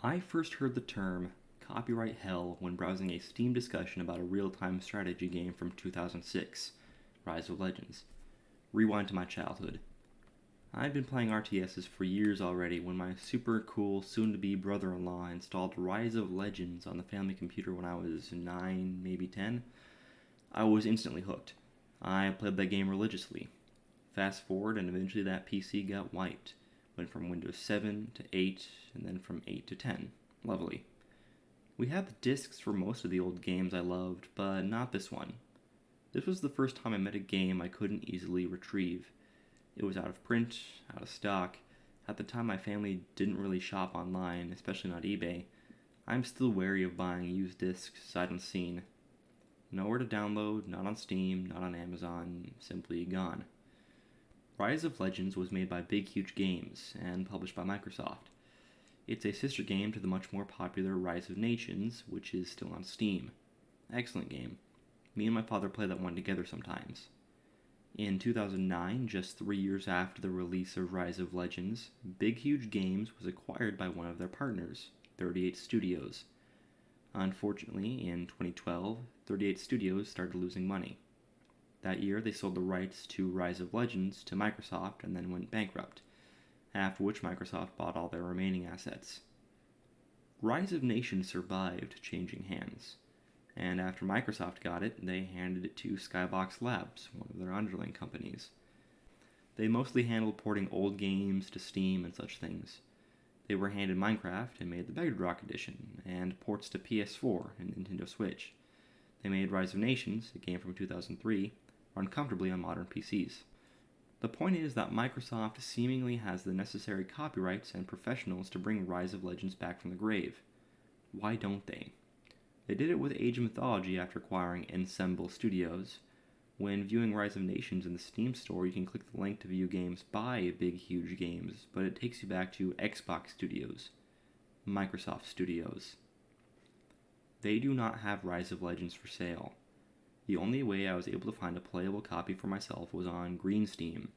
I first heard the term copyright hell when browsing a Steam discussion about a real-time strategy game from 2006, Rise of Legends. Rewind to my childhood. I'd been playing RTSs for years already when my super cool soon-to-be brother-in-law installed Rise of Legends on the family computer when I was 9, maybe 10. I was instantly hooked. I played that game religiously. Fast forward and eventually that PC got wiped. Went from Windows 7 to 8, and then from 8 to 10. Lovely. We had the discs for most of the old games I loved, but not this one. This was the first time I met a game I couldn't easily retrieve. It was out of print, out of stock. At the time my family didn't really shop online, especially not eBay. I'm still wary of buying used discs sight unseen. Nowhere to download, not on Steam, not on Amazon, simply gone. Rise of Legends was made by Big Huge Games and published by Microsoft. It's a sister game to the much more popular Rise of Nations, which is still on Steam. Excellent game. Me and my father play that one together sometimes. In 2009, just 3 years after the release of Rise of Legends, Big Huge Games was acquired by one of their partners, 38 Studios. Unfortunately, in 2012, 38 Studios started losing money. That year, they sold the rights to Rise of Legends to Microsoft and then went bankrupt, after which Microsoft bought all their remaining assets. Rise of Nations survived changing hands, and after Microsoft got it, they handed it to Skybox Labs, one of their underling companies. They mostly handled porting old games to Steam and such things. They were handed Minecraft and made the Bedrock Edition, and ports to PS4 and Nintendo Switch. They made Rise of Nations, a game from 2003, run comfortably on modern PCs. The point is that Microsoft seemingly has the necessary copyrights and professionals to bring Rise of Legends back from the grave. Why don't they? They did it with Age of Mythology after acquiring Ensemble Studios. When viewing Rise of Nations in the Steam store, you can click the link to view games by Big Huge Games, but it takes you back to Xbox Studios, Microsoft Studios. They do not have Rise of Legends for sale. The only way I was able to find a playable copy for myself was on Green Steam.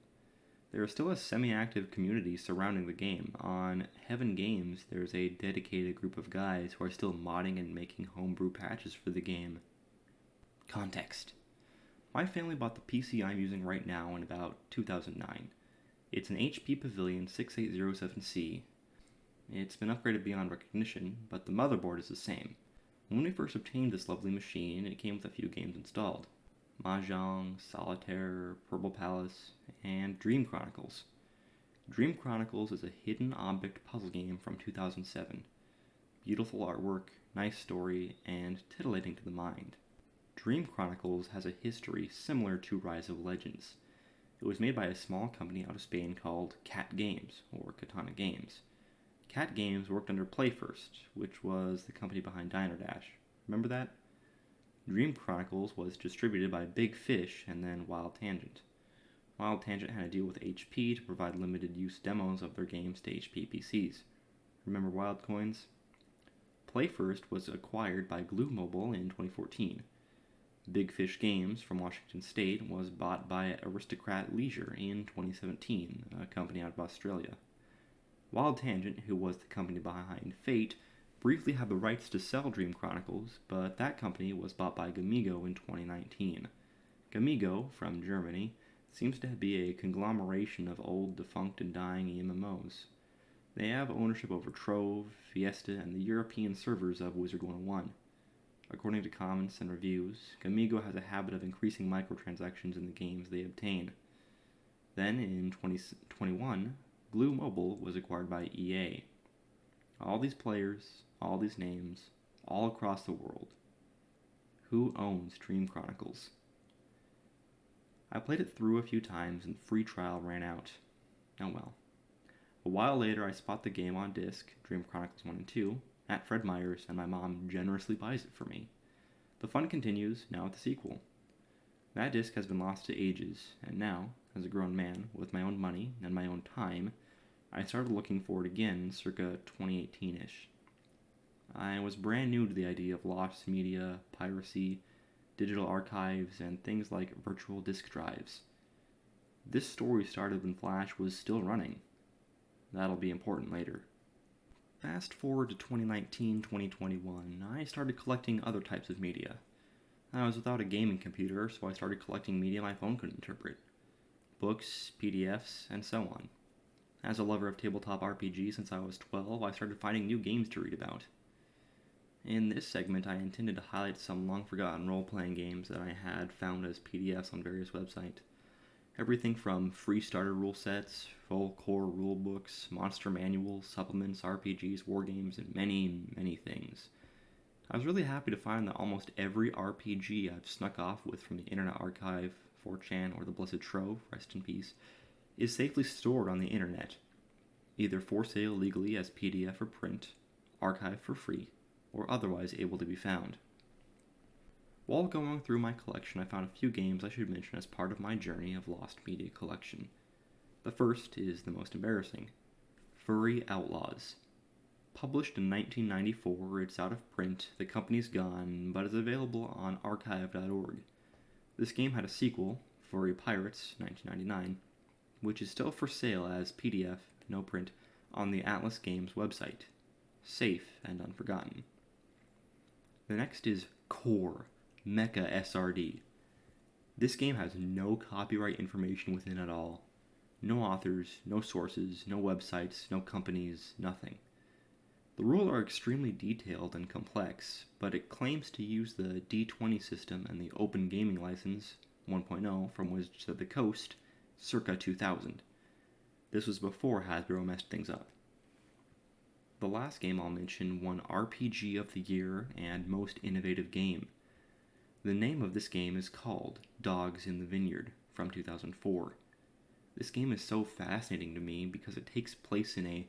There is still a semi-active community surrounding the game. On Heaven Games, there's a dedicated group of guys who are still modding and making homebrew patches for the game. Context. My family bought the PC I'm using right now in about 2009. It's an HP Pavilion 6807C. It's been upgraded beyond recognition, but the motherboard is the same. When we first obtained this lovely machine, it came with a few games installed. Mahjong, Solitaire, Purple Palace, and Dream Chronicles. Dream Chronicles is a hidden object puzzle game from 2007. Beautiful artwork, nice story, and titillating to the mind. Dream Chronicles has a history similar to Rise of Legends. It was made by a small company out of Spain called Cat Games, or Katana Games. Cat Games worked under PlayFirst, which was the company behind Diner Dash. Remember that? Dream Chronicles was distributed by Big Fish and then Wild Tangent. Wild Tangent had a deal with HP to provide limited use demos of their games to HP PCs. Remember Wild Coins? PlayFirst was acquired by Glue Mobile in 2014. Big Fish Games from Washington State was bought by Aristocrat Leisure in 2017, a company out of Australia. Wild Tangent, who was the company behind Fate, briefly had the rights to sell Dream Chronicles, but that company was bought by Gamigo in 2019. Gamigo, from Germany, seems to be a conglomeration of old, defunct, and dying MMOs. They have ownership over Trove, Fiesta, and the European servers of Wizard 101. According to comments and reviews, Gamigo has a habit of increasing microtransactions in the games they obtain. Then, in 2021, Glue Mobile was acquired by EA. All these players, all these names, all across the world. Who owns Dream Chronicles? I played it through a few times and the free trial ran out. Oh well. A while later I spot the game on disc, Dream Chronicles 1 and 2, at Fred Meyer's and my mom generously buys it for me. The fun continues, now with the sequel. That disc has been lost to ages, and now, as a grown man, with my own money and my own time, I started looking for it again circa 2018-ish. I was brand new to the idea of lost media, piracy, digital archives, and things like virtual disk drives. This story started when Flash was still running. That'll be important later. Fast forward to 2019-2021, I started collecting other types of media. I was without a gaming computer, so I started collecting media my phone could interpret. Books, PDFs, and so on. As a lover of tabletop RPGs since I was 12, I started finding new games to read about. In this segment, I intended to highlight some long-forgotten role-playing games that I had found as PDFs on various websites. Everything from free starter rule sets, full core rule books, monster manuals, supplements, RPGs, wargames, and many, many things. I was really happy to find that almost every RPG I've snuck off with from the Internet Archive, 4chan, or the Blessed Trove, rest in peace, is safely stored on the internet, either for sale legally as PDF or print, archived for free, or otherwise able to be found. While going through my collection, I found a few games I should mention as part of my journey of lost media collection. The first is the most embarrassing, Furry Outlaws. Published in 1994, it's out of print, the company's gone, but is available on archive.org. This game had a sequel, Furry Pirates, 1999, which is still for sale as PDF, no print, on the Atlas Games website. Safe and unforgotten. The next is Core, Mecha SRD. This game has no copyright information within at all. No authors, no sources, no websites, no companies, nothing. The rules are extremely detailed and complex, but it claims to use the D20 system and the Open Gaming License 1.0 from Wizards of the Coast, circa 2000. This was before Hasbro messed things up. The last game I'll mention won RPG of the Year and Most Innovative Game. The name of this game is called Dogs in the Vineyard from 2004. This game is so fascinating to me because it takes place in a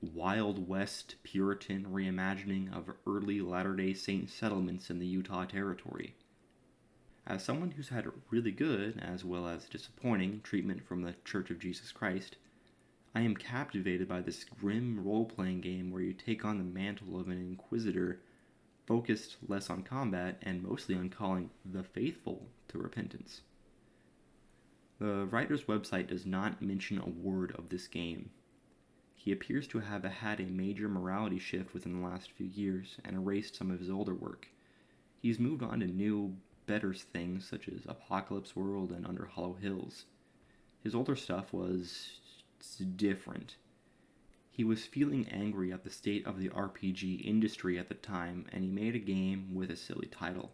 Wild West Puritan reimagining of early Latter-day Saint settlements in the Utah Territory. As someone who's had really good, as well as disappointing, treatment from the Church of Jesus Christ, I am captivated by this grim role-playing game where you take on the mantle of an inquisitor, focused less on combat and mostly on calling the faithful to repentance. The writer's website does not mention a word of this game. He appears to have had a major morality shift within the last few years and erased some of his older work. He's moved on to new, better things such as Apocalypse World and Under Hollow Hills. His older stuff was different. He was feeling angry at the state of the RPG industry at the time, and he made a game with a silly title.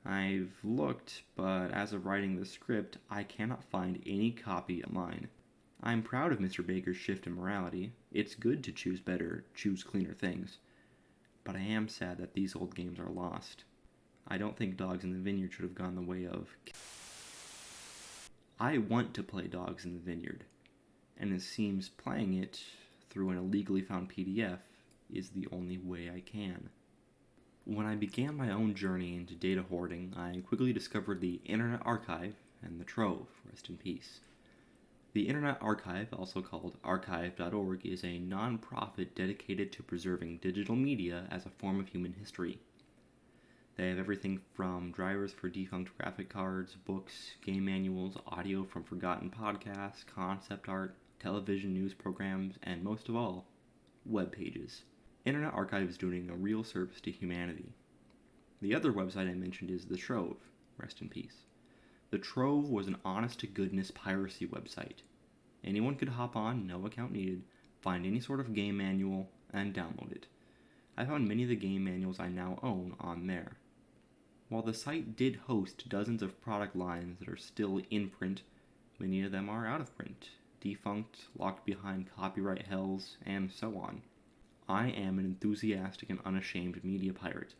I've looked, but as of writing the script, I cannot find any copy of mine. I'm proud of Mr. Baker's shift in morality. It's good to choose better, choose cleaner things. But I am sad that these old games are lost. I don't think Dogs in the Vineyard should have gone the way of... I want to play Dogs in the Vineyard, and it seems playing it through an illegally found PDF is the only way I can. When I began my own journey into data hoarding, I quickly discovered the Internet Archive and the Trove, rest in peace. The Internet Archive, also called archive.org, is a non-profit dedicated to preserving digital media as a form of human history. They have everything from drivers for defunct graphic cards, books, game manuals, audio from forgotten podcasts, concept art, television news programs, and most of all, web pages. Internet Archive is doing a real service to humanity. The other website I mentioned is The Trove, rest in peace. The Trove was an honest-to-goodness piracy website. Anyone could hop on, no account needed, find any sort of game manual, and download it. I found many of the game manuals I now own on there. While the site did host dozens of product lines that are still in print, many of them are out of print, defunct, locked behind copyright hells, and so on. I am an enthusiastic and unashamed media pirate.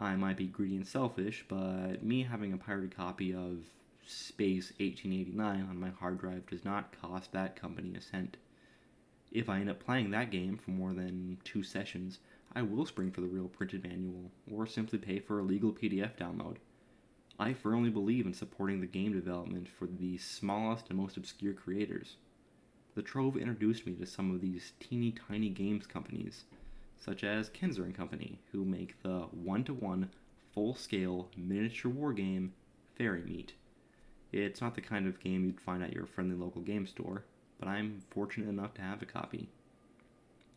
I might be greedy and selfish, but me having a pirated copy of Space 1889 on my hard drive does not cost that company a cent. If I end up playing that game for more than 2 sessions, I will spring for the real printed manual, or simply pay for a legal PDF download. I firmly believe in supporting the game development for the smallest and most obscure creators. The Trove introduced me to some of these teeny tiny games companies, such as Kenzer & Company, who make the 1-to-1 full-scale miniature war game Fairy Meat. It's not the kind of game you'd find at your friendly local game store, but I'm fortunate enough to have a copy.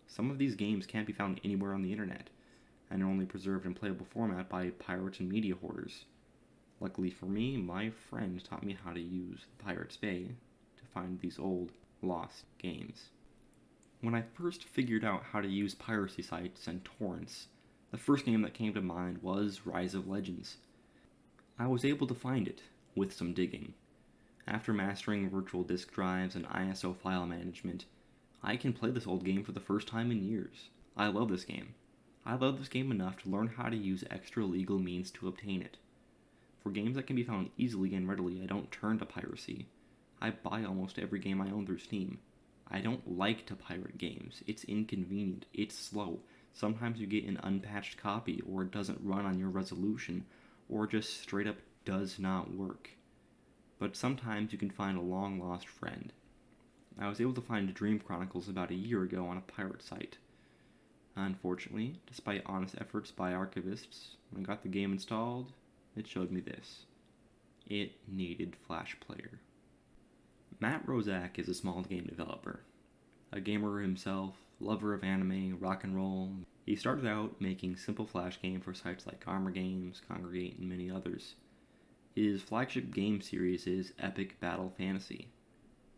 Some of these games can't be found anywhere on the internet, and are only preserved in playable format by pirates and media hoarders. Luckily for me, my friend taught me how to use the Pirate's Bay to find these old, lost games. When I first figured out how to use piracy sites and torrents, the first game that came to mind was Rise of Legends. I was able to find it, with some digging. After mastering virtual disk drives and ISO file management, I can play this old game for the first time in years. I love this game. I love this game enough to learn how to use extra legal means to obtain it. For games that can be found easily and readily, I don't turn to piracy. I buy almost every game I own through Steam. I don't like to pirate games. It's inconvenient. It's slow. Sometimes you get an unpatched copy, or it doesn't run on your resolution, or just straight up does not work. But sometimes you can find a long-lost friend. I was able to find Dream Chronicles about a year ago on a pirate site. Unfortunately, despite honest efforts by archivists, when I got the game installed, it showed me this. It needed Flash Player. Matt Rozak is a small game developer. A gamer himself, lover of anime, rock and roll, he started out making simple Flash games for sites like Armor Games, Congregate, and many others. His flagship game series is Epic Battle Fantasy.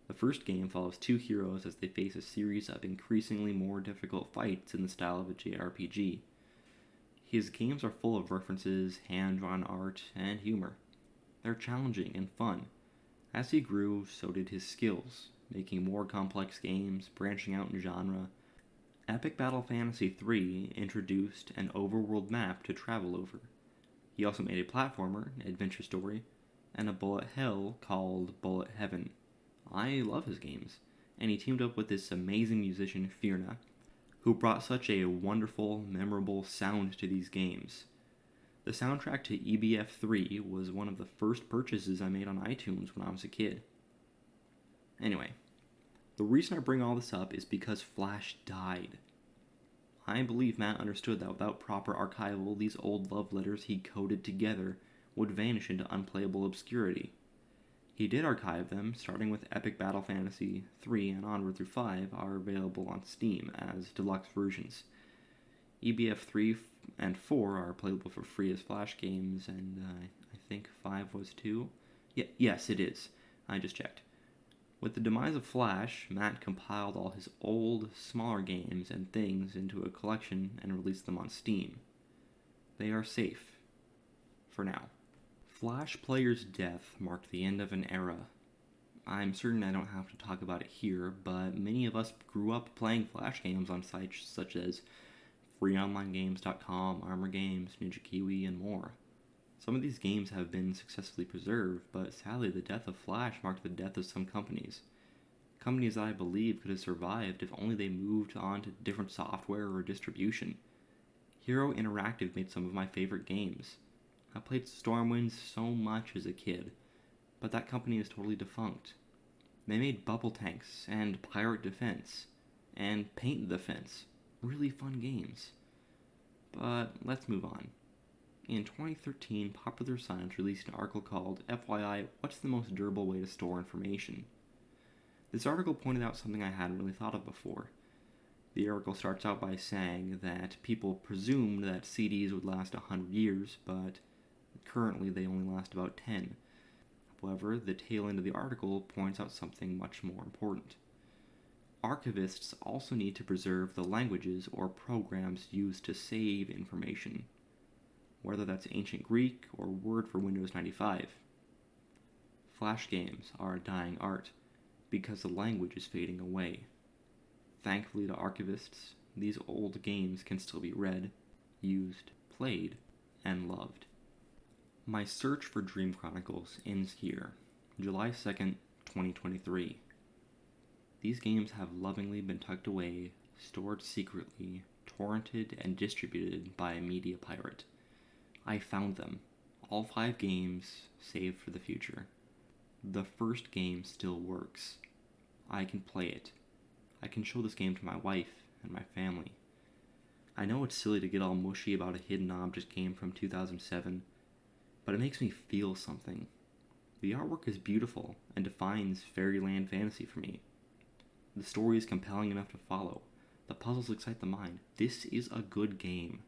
The first game follows two heroes as they face a series of increasingly more difficult fights in the style of a JRPG. His games are full of references, hand-drawn art, and humor. They're challenging and fun. As he grew, so did his skills, making more complex games, branching out in genre. Epic Battle Fantasy 3 introduced an overworld map to travel over. He also made a platformer, Adventure Story, and a bullet hell called Bullet Heaven. I love his games, and he teamed up with this amazing musician, Firna, who brought such a wonderful, memorable sound to these games. The soundtrack to EBF 3 was one of the first purchases I made on iTunes when I was a kid. Anyway, the reason I bring all this up is because Flash died. I believe Matt understood that without proper archival, these old love letters he coded together would vanish into unplayable obscurity. He did archive them, starting with Epic Battle Fantasy 3 and onward through 5 are available on Steam as deluxe versions. EBF 3 and 4 are playable for free as Flash games, and I think 5 was too? Yes, it is. I just checked. With the demise of Flash, Matt compiled all his old, smaller games and things into a collection and released them on Steam. They are safe. For now. Flash Player's death marked the end of an era. I'm certain I don't have to talk about it here, but many of us grew up playing Flash games on sites such as freeonlinegames.com, Armor Games, Ninja Kiwi, and more. Some of these games have been successfully preserved, but sadly the death of Flash marked the death of some companies. Companies that I believe could have survived if only they moved on to different software or distribution. Hero Interactive made some of my favorite games. I played Stormwind so much as a kid, but that company is totally defunct. They made Bubble Tanks and Pirate Defense and Paint the Fence. Really fun games. But let's move on. In 2013, Popular Science released an article called FYI, What's the Most Durable Way to Store Information? This article pointed out something I hadn't really thought of before. The article starts out by saying that people presumed that CDs would last 100 years, but currently they only last about 10. However, the tail end of the article points out something much more important. Archivists also need to preserve the languages or programs used to save information, whether that's ancient Greek or Word for Windows 95. Flash games are a dying art because the language is fading away. Thankfully to archivists, these old games can still be read, used, played, and loved. My search for Dream Chronicles ends here, July 2nd, 2023. These games have lovingly been tucked away, stored secretly, torrented, and distributed by a media pirate. I found them, all 5 games saved for the future. The first game still works. I can play it. I can show this game to my wife and my family. I know it's silly to get all mushy about a hidden object game from 2007, but it makes me feel something. The artwork is beautiful and defines fairyland fantasy for me. The story is compelling enough to follow. The puzzles excite the mind. This is a good game.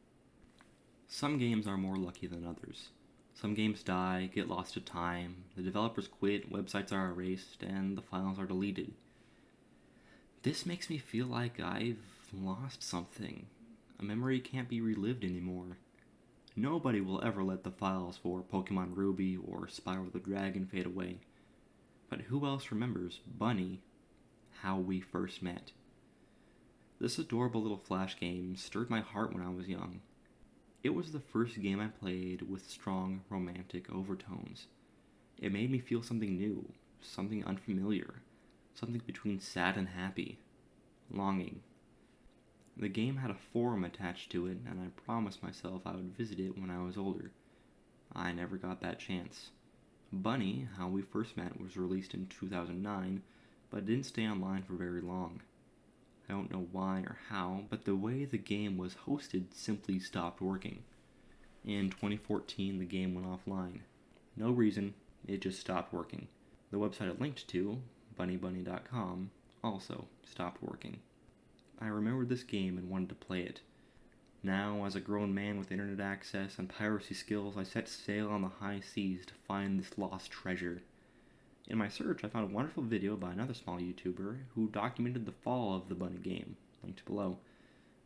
Some games are more lucky than others. Some games die, get lost to time, the developers quit, websites are erased, and the files are deleted. This makes me feel like I've lost something. A memory can't be relived anymore. Nobody will ever let the files for Pokemon Ruby or Spyro the Dragon fade away. But who else remembers Bunny, How We First Met? This adorable little Flash game stirred my heart when I was young. It was the first game I played with strong romantic overtones. It made me feel something new, something unfamiliar, something between sad and happy, longing. The game had a forum attached to it, and I promised myself I would visit it when I was older. I never got that chance. Bunny, How We First Met, was released in 2009, but didn't stay online for very long. I don't know why or how, but the way the game was hosted simply stopped working. In 2014, the game went offline. No reason, it just stopped working. The website it linked to, bunnybunny.com, also stopped working. I remembered this game and wanted to play it. Now, as a grown man with internet access and piracy skills, I set sail on the high seas to find this lost treasure. In my search, I found a wonderful video by another small YouTuber who documented the fall of the Bunny game, linked below.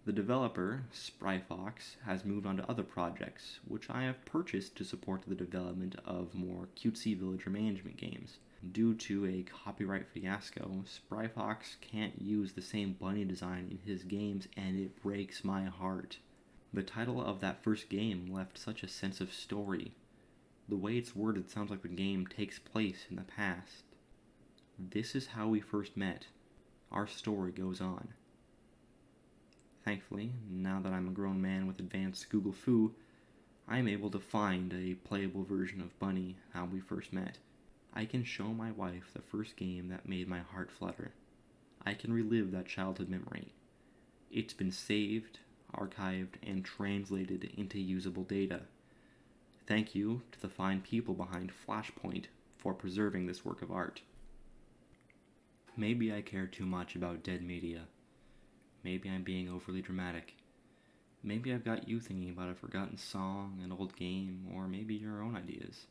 The developer, Spryfox, has moved on to other projects, which I have purchased to support the development of more cutesy villager management games. Due to a copyright fiasco, Spryfox can't use the same bunny design in his games, and it breaks my heart. The title of that first game left such a sense of story. The way it's worded sounds like the game takes place in the past. This is how we first met. Our story goes on. Thankfully, now that I'm a grown man with advanced Google Foo, I am able to find a playable version of Bunny, How We First Met. I can show my wife the first game that made my heart flutter. I can relive that childhood memory. It's been saved, archived, and translated into usable data. Thank you to the fine people behind Flashpoint for preserving this work of art. Maybe I care too much about dead media. Maybe I'm being overly dramatic. Maybe I've got you thinking about a forgotten song, an old game, or maybe your own ideas,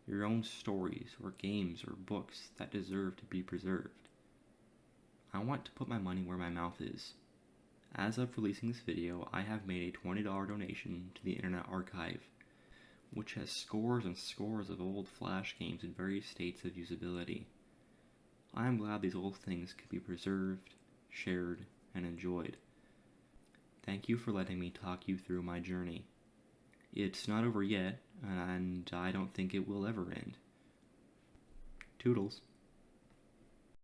your own stories, or games, or books that deserve to be preserved. I want to put my money where my mouth is. As of releasing this video, I have made a $20 donation to the Internet Archive, which has scores and scores of old Flash games in various states of usability. I am glad these old things can be preserved, shared, and enjoyed. Thank you for letting me talk you through my journey. It's not over yet, and I don't think it will ever end. Toodles.